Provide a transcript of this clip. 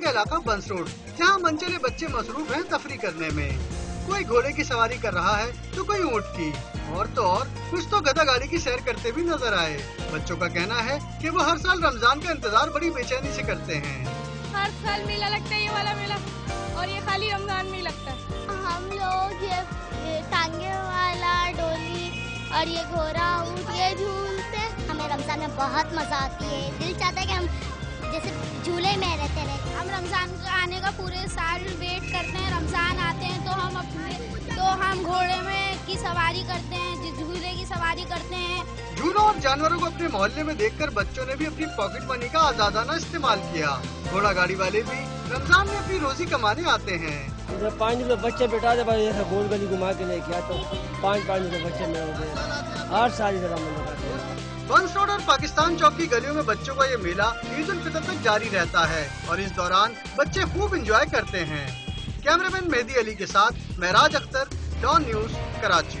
का इलाका बंस रोड, जहाँ मनचले बच्चे मसरूफ हैं तफरी करने में। कोई घोड़े की सवारी कर रहा है तो कोई ऊँट की, और तो और कुछ तो गधा गाड़ी की सैर करते भी नजर आए। बच्चों का कहना है कि वो हर साल रमजान का इंतजार बड़ी बेचैनी से करते हैं। हर साल मेला लगता है, ये वाला मेला, और ये खाली रमजान में ही लगता है। हम लोग ये टांगे वाला डोली और ये घोड़ा ऊँट ये झूलते, हमें रमजान में बहुत मजा आती है। दिल चाहता है कि हम जैसे झूले में रहते रहे। हम रमजान का आने का पूरे साल वेट करते हैं। रमजान आते हैं तो हम घोड़े में की सवारी करते हैं, झूले की सवारी करते हैं। झूलों और जानवरों को अपने मोहल्ले में देखकर बच्चों ने भी अपनी पॉकेट मनी का आजादाना इस्तेमाल किया। घोड़ा गाड़ी वाले भी रमजान में अपनी रोजी कमाने आते हैं। 5 रुपए बच्चे बैठा दे भाई, ऐसा गोल गली घुमा के लेके आता तो 5 रुपए बच्चे में हो गए। 8 साल बंस रोड और पाकिस्तान चौक की गलियों में बच्चों का ये मेला ईद उल फितर तक जारी रहता है और इस दौरान बच्चे खूब एंजॉय करते हैं। कैमरामैन मेहदी अली के साथ महराज अख्तर, डॉन न्यूज़, कराची।